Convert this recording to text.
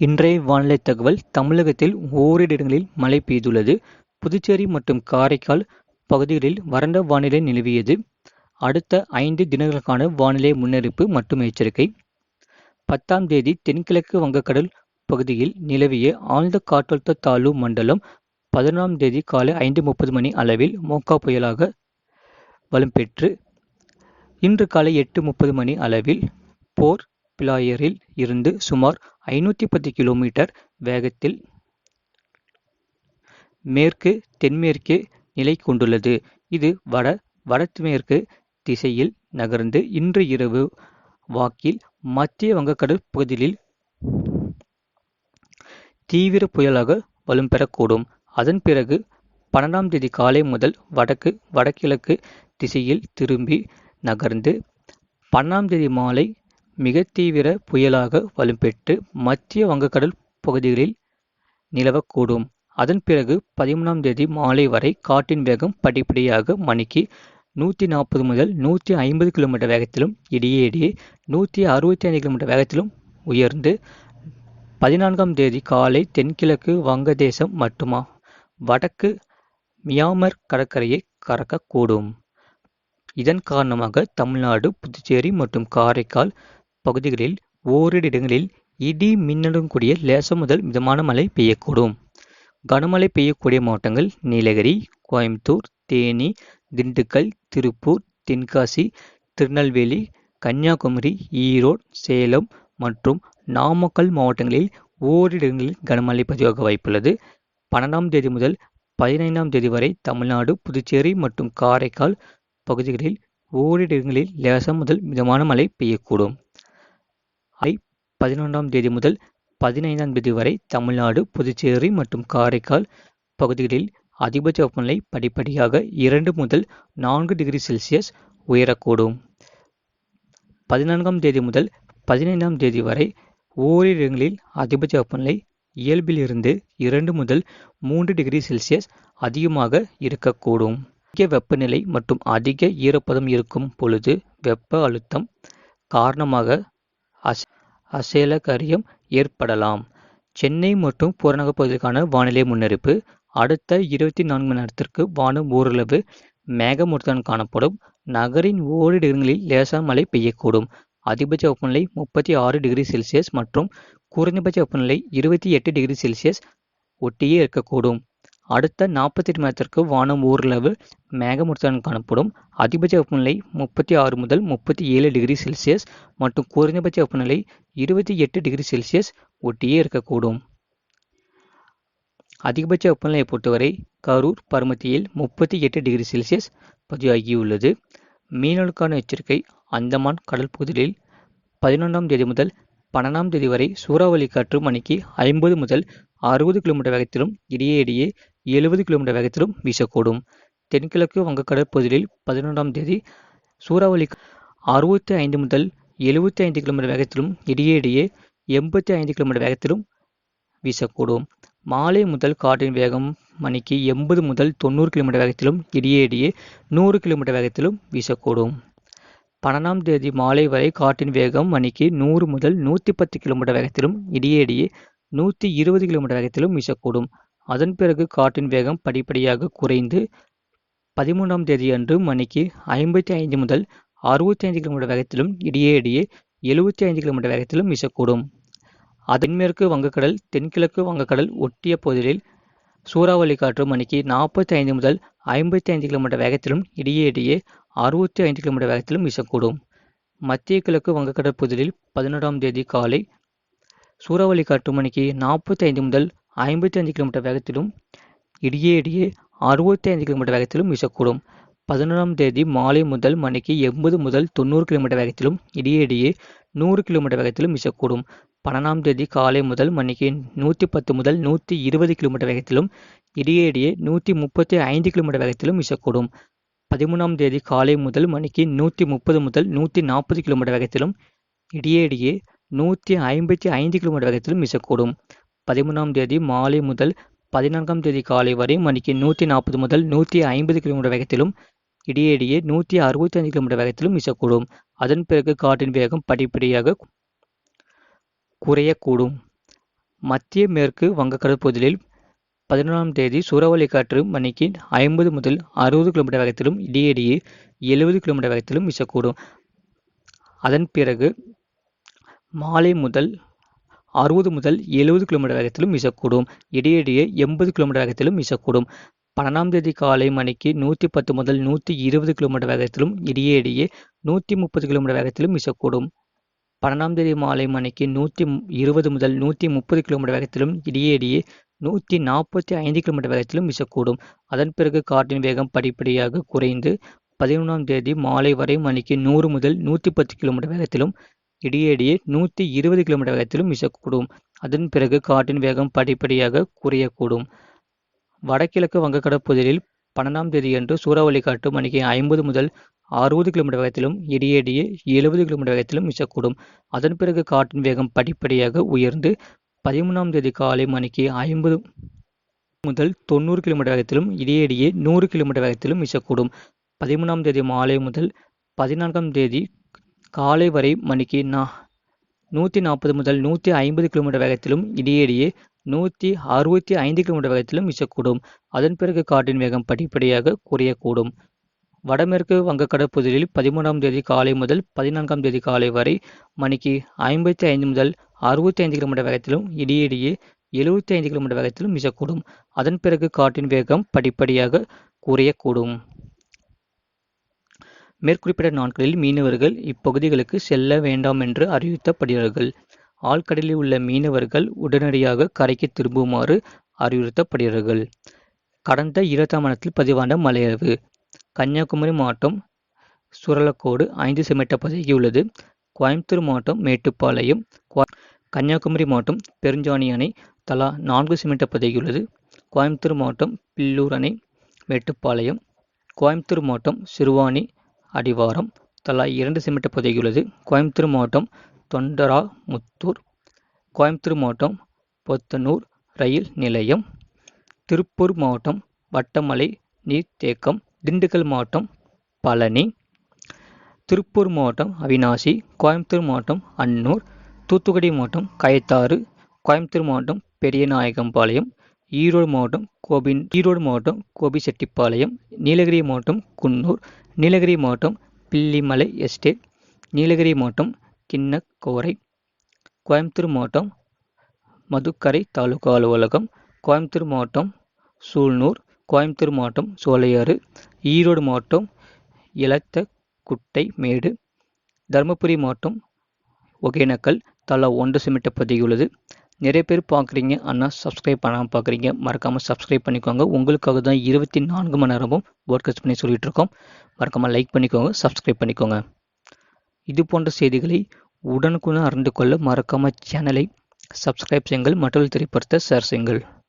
இன்றைய வானிலை தகவல் தமிழகத்தில் ஓரிரு இடங்களில் மழை பெய்துள்ளது. புதுச்சேரி மற்றும் காரைக்கால் பகுதிகளில் வறண்ட வானிலை நிலவியது. அடுத்த 5 தினங்களுக்கான வானிலை முன்னறிவிப்பு மற்றும் எச்சரிக்கை. 10ஆம் தேதி தென்கிழக்கு வங்கக்கடல் பகுதியில் நிலவிய ஆழ்ந்த காற்றழுத்த தாழ்வு மண்டலம் 11ஆம் தேதி காலை 5:30 மணி அளவில் மோகா புயலாக வலுப்பெற்று இன்று காலை 8:30 மணி அளவில் போர்ட் பிளாயரில் இருந்து சுமார் 510 கிலோமீட்டர் வேகத்தில் மேற்கு தென்மேற்கே நிலை கொண்டுள்ளது. இது வடமேற்கு திசையில் நகர்ந்து இன்று இரவு வாக்கில் மத்திய வங்கக்கடல் பகுதியில் தீவிர புயலாக வலுப்பெறக்கூடும். அதன் பிறகு 12ஆம் தேதி காலை முதல் வடகிழக்கு திசையில் திரும்பி நகர்ந்து 12ஆம் தேதி மாலை மிக தீவிர புயலாக வலுப்பெற்று மத்திய வங்கக்கடல் பகுதிகளில் நிலவக்கூடும். அதன் பிறகு 13ஆம் தேதி மாலை வரை காற்றின் வேகம் படிப்படியாக மணிக்கு 140 முதல் 150 கிலோமீட்டர் வேகத்திலும் இடையே 165 கிலோமீட்டர் வேகத்திலும் உயர்ந்து 14ஆம் தேதி காலை தென்கிழக்கு வங்கதேசம் மற்றும் வடக்கு மியான்மர் கடற்கரையை கடக்கக்கூடும். இதன் காரணமாக தமிழ்நாடு, புதுச்சேரி மற்றும் காரைக்கால் பகுதிகளில் ஓரிரு இடங்களில் இடி மின்னலுடன் கூடிய லேசானது முதல் மிதமான மழை பெய்யக்கூடும். கனமழை பெய்யக்கூடிய மாவட்டங்கள் நீலகிரி, கோயம்புத்தூர், தேனி, திண்டுக்கல், திருப்பூர், தென்காசி, திருநெல்வேலி, கன்னியாகுமரி, ஈரோடு, சேலம் மற்றும் நாமக்கல் மாவட்டங்களில் ஓரிரு இடங்களில் கனமழை பதிவாக வாய்ப்புள்ளது. 12ஆம் தேதி முதல் 15ஆம் தேதி வரை தமிழ்நாடு, புதுச்சேரி மற்றும் காரைக்கால் பகுதிகளில் ஓரிரு இடங்களில் லேசானது முதல் மிதமான மழை பெய்யக்கூடும். 11ஆம் தேதி முதல் 15ஆம் தேதி வரை தமிழ்நாடு, புதுச்சேரி மற்றும் காரைக்கால் பகுதிகளில் அதிகபட்ச வெப்பநிலை படிப்படியாக 2 முதல் 4 டிகிரி செல்சியஸ் உயரக்கூடும். 14ஆம் தேதி முதல் 15ஆம் தேதி வரை ஓரிரு இடங்களில் அதிகபட்ச வெப்பநிலை இயல்பிலிருந்து 2 முதல் 3 டிகிரி செல்சியஸ் அதிகமாக இருக்கக்கூடும். அதிக வெப்பநிலை மற்றும் அதிக ஈரப்பதம் இருக்கும் பொழுது வெப்ப அழுத்தம் காரணமாக அசௌகரியம் ஏற்படலாம். சென்னை மற்றும் புறநகர் பகுதிகளுக்கான வானிலை முன்னறிவிப்பு. அடுத்த 24 மணி நேரத்திற்கு வானம் ஓரளவு மேகமூட்டத்துடன் காணப்படும். நகரின் ஓரிரு இடங்களில் லேசான மழை பெய்யக்கூடும். அதிகபட்ச வெப்பநிலை 36 டிகிரி செல்சியஸ் மற்றும் குறைந்தபட்ச வெப்பநிலை 28 டிகிரி செல்சியஸ் ஒட்டியே இருக்கக்கூடும். அடுத்த 48 மணி நேரத்திற்கு வானம் ஓரளவு மேகமூட்டத்துடன் காணப்படும். அதிகபட்ச வெப்பநிலை 36 முதல் 37 டிகிரி செல்சியஸ் மற்றும் குறைந்தபட்ச வெப்பநிலை 28 டிகிரி செல்சியஸ் ஒட்டியே இருக்கக்கூடும். அதிகபட்ச வெப்பநிலையை பொறுத்தவரை கரூர், பரமத்தியில் 38 டிகிரி செல்சியஸ் பதிவாகியுள்ளது. மீனவர்களுக்கான எச்சரிக்கை. அந்தமான் கடல் பகுதிகளில் 11ஆம் தேதி முதல் 12ஆம் தேதி வரை சூறாவளி காற்று மணிக்கு 50 முதல் 60 கிலோமீட்டர் வேகத்திலும் இடையே 70 கிலோமீட்டர் வேகத்திலும் வீசக்கூடும். தென்கிழக்கு வங்கக்கடல் பகுதியில் 11ஆம் தேதி சூறாவளி 65 முதல் 75 கிலோமீட்டர் வேகத்திலும் இடையே 85 கிலோமீட்டர் வேகத்திலும் வீசக்கூடும். மாலை முதல் காற்றின் வேகம் மணிக்கு 80 முதல் 90 கிலோமீட்டர் வேகத்திலும் இடையே 100 கிலோமீட்டர் வேகத்திலும் வீசக்கூடும். 12ஆம் தேதி மாலை வரை காற்றின் வேகம் மணிக்கு 100 முதல் 110 கிலோமீட்டர் வேகத்திலும் இடையே 120 கிலோமீட்டர் வேகத்திலும் வீசக்கூடும். அதன் பிறகு காற்றின் வேகம் படிப்படியாக குறைந்து 13ஆம் தேதி அன்று மணிக்கு 55 முதல் 65 கிலோமீட்டர் வேகத்திலும் இடையே 75 கிலோமீட்டர் வேகத்திலும் வீசக்கூடும். தென்மேற்கு வங்கக்கடல், தென்கிழக்கு வங்கக்கடல் ஒட்டிய பகுதிகளில் சூறாவளி காற்று மணிக்கு 45 முதல் 55 கிலோமீட்டர் வேகத்திலும் இடையே 65 கிலோமீட்டர் வேகத்திலும் வீசக்கூடும். மத்திய கிழக்கு வங்கக்கடல் பகுதியில் 11ஆம் தேதி காலை சூறாவளி காற்று மணிக்கு 45 முதல் 55 கிலோமீட்டர் வேகத்திலும் இடையே 65 கிலோமீட்டர் வேகத்திலும் வீசக்கூடும். 11ஆம் தேதி மாலை முதல் மணிக்கு 80 முதல் 90 கிலோமீட்டர் வேகத்திலும் இடையே 100 கிலோமீட்டர் வேகத்திலும் வீசக்கூடும். 12ஆம் தேதி காலை முதல் மணிக்கு 110 முதல் 120 கிலோமீட்டர் வேகத்திலும் இடையே 135 கிலோமீட்டர் வேகத்திலும் வீசக்கூடும். 13ஆம் தேதி காலை முதல் மணிக்கு 130 முதல் 140 கிலோமீட்டர் வேகத்திலும் இடையே 155 கிலோமீட்டர் வேகத்திலும் வீசக்கூடும். 13ஆம் தேதி மாலை முதல் 14ஆம் தேதி காலை வரை மணிக்கு 140 முதல் 150 கிலோமீட்டர் வேகத்திலும் இடையே 165 கிலோமீட்டர் வேகத்திலும் வீசக்கூடும். அதன் பிறகு காற்றின் வேகம் படிப்படியாக குறையக்கூடும். மத்திய மேற்கு வங்கக்கடல் பகுதியில் 11ஆம் தேதி சூறாவளி காற்று மணிக்கு 50 முதல் 60 கிலோமீட்டர் வேகத்திலும் இடையிடையே 70 கிலோமீட்டர் வேகத்திலும் வீசக்கூடும். அதன் பிறகு மாலை முதல் 60 முதல் 70 கிலோமீட்டர் வேகத்திலும் வீசக்கூடும். இடையிடையே 80 கிலோமீட்டர் வேகத்திலும் வீசக்கூடும். 12ஆம் தேதி காலை மணிக்கு 110 முதல் 120 கிலோமீட்டர் வேகத்திலும் இடையிடையே 130 கிலோமீட்டர் வேகத்திலும் வீசக்கூடும். 12ஆம் தேதி மாலை மணிக்கு 120 முதல் 130 கிலோமீட்டர் வேகத்திலும் இடையிடையே 145 கிலோமீட்டர் வேகத்திலும் வீசக்கூடும். அதன் பிறகு காற்றின் வேகம் படிப்படியாக குறைந்து 11ஆம் தேதி மாலை வரை மணிக்கு 100 முதல் 110 கிலோமீட்டர் வேகத்திலும் இடையிடையே 120 கிலோமீட்டர் வேகத்திலும் வீசக்கூடும். அதன் பிறகு காற்றின் வேகம் படிப்படியாக குறையக்கூடும். வடகிழக்கு வங்கக்கடல் பகுதியில் 12ஆம் தேதியன்று சூறாவளி காற்று மணிக்கு 50 முதல் 60 கிலோமீட்டர் வேகத்திலும் இடையிடையே 70 கிலோமீட்டர் வேகத்திலும் வீசக்கூடும். அதன் பிறகு காற்றின் வேகம் படிப்படியாக உயர்ந்து 13ஆம் தேதி காலை மணிக்கு 50 முதல் 90 கிலோமீட்டர் வேகத்திலும் இடையிடையே 100 கிலோமீட்டர் வேகத்திலும் வீசக்கூடும். 13ஆம் தேதி மாலை முதல் 14ஆம் தேதி காலை வரை மணிக்கு 140 முதல் 150 கிலோமீட்டர் வேகத்திலும் இடையிடையே 165 கிலோமீட்டர் வேகத்திலும் வீசக்கூடும். அதன் பிறகு காற்றின் வேகம் படிப்படியாக குறையக்கூடும். வடமேற்கு வங்கக்கடல் பகுதியில் 13ஆம் தேதி காலை முதல் 14ஆம் தேதி காலை வரை மணிக்கு 55 முதல் 65 கிலோமீட்டர் வேகத்திலும் இடையிடையே 75 கிலோமீட்டர் வேகத்திலும் வீசக்கூடும். அதன் பிறகு காற்றின் வேகம் படிப்படியாக குறையக்கூடும். மேற்குறிப்பிட்ட நாட்களில் மீனவர்கள் இப்பகுதிகளுக்கு செல்ல வேண்டாம் என்று அறிவுறுத்தப்படுகிறார்கள். ஆழ்கடலில் உள்ள மீனவர்கள் உடனடியாக கரைக்கு திரும்புமாறு அறிவுறுத்தப்படுகிறார்கள். கடந்த 20ஆம் மாதத்தில் பதிவான மழையளவு: கன்னியாகுமரி மாவட்டம் சுரலக்கோடு 5 செமீட்டர் பதிவாகியுள்ளது. கோயம்புத்தூர் மாவட்டம் மேட்டுப்பாளையம், கன்னியாகுமரி மாவட்டம் பெருஞ்சாணி அணை தலா 4 செமீட்டர் பதிவாகியுள்ளது. கோயம்புத்தூர் மாவட்டம் பில்லூர் அணை, மேட்டுப்பாளையம், கோயம்புத்தூர் மாவட்டம் சிறுவாணி அடிவாரம் தலா 2 செமீட்டர் பதிவாகியுள்ளது. கோயம்புத்தூர் மாவட்டம் தொண்டராமுத்தூர், கோயம்புத்தூர் மாவட்டம் பொத்தனூர் ரயில் நிலையம், திருப்பூர் மாவட்டம் வட்டமலை நீர்த்தேக்கம், திண்டுக்கல் மாவட்டம் பழனி, திருப்பூர் மாவட்டம் அவிநாசி, கோயம்புத்தூர் மாவட்டம் அன்னூர், தூத்துக்குடி மாவட்டம் கயத்தாறு, கோயம்புத்தூர் மாவட்டம் பெரியநாயகம்பாளையம், ஈரோடு மாவட்டம் கோபிச்செட்டிப்பாளையம், நீலகிரி மாவட்டம் குன்னூர், நீலகிரி மாவட்டம் பில்லிமலை எஸ்டேட், நீலகிரி மாவட்டம் கிண்ணக்கோரை, கோயம்புத்தூர் மாவட்டம் மதுக்கரை தாலுகா அலுவலகம், கோயம்புத்தூர் மாவட்டம் சூலூர், கோயம்புத்தூர் மாவட்டம் சோலையாறு, ஈரோடு மாவட்டம் இலத்தக்குட்டை மேடு, தருமபுரி மாவட்டம் ஒகேனக்கல் தலா 1 செமீட்டர் பதிவாகியுள்ளது. நிறைய பேர் பார்க்குறீங்க, ஆனால் சப்ஸ்கிரைப் பண்ணாமல் பார்க்குறீங்க. மறக்காமல் சப்ஸ்கிரைப் பண்ணிக்கோங்க. உங்களுக்காக தான் 24 மணி நேரமும் போட்காஸ்ட் பண்ணி சொல்லிட்டு இருக்கோம். மறக்காமல் லைக் பண்ணிக்கோங்க, சப்ஸ்கிரைப் பண்ணிக்கோங்க. இது போன்ற செய்திகளை உடனுக்குடன் அறிந்து கொள்ள மறக்காமல் சேனலை சப்ஸ்கிரைப் செய்யுங்கள், மற்றவர்கள் தெரியப்படுத்த ஷேர் செய்யுங்கள்.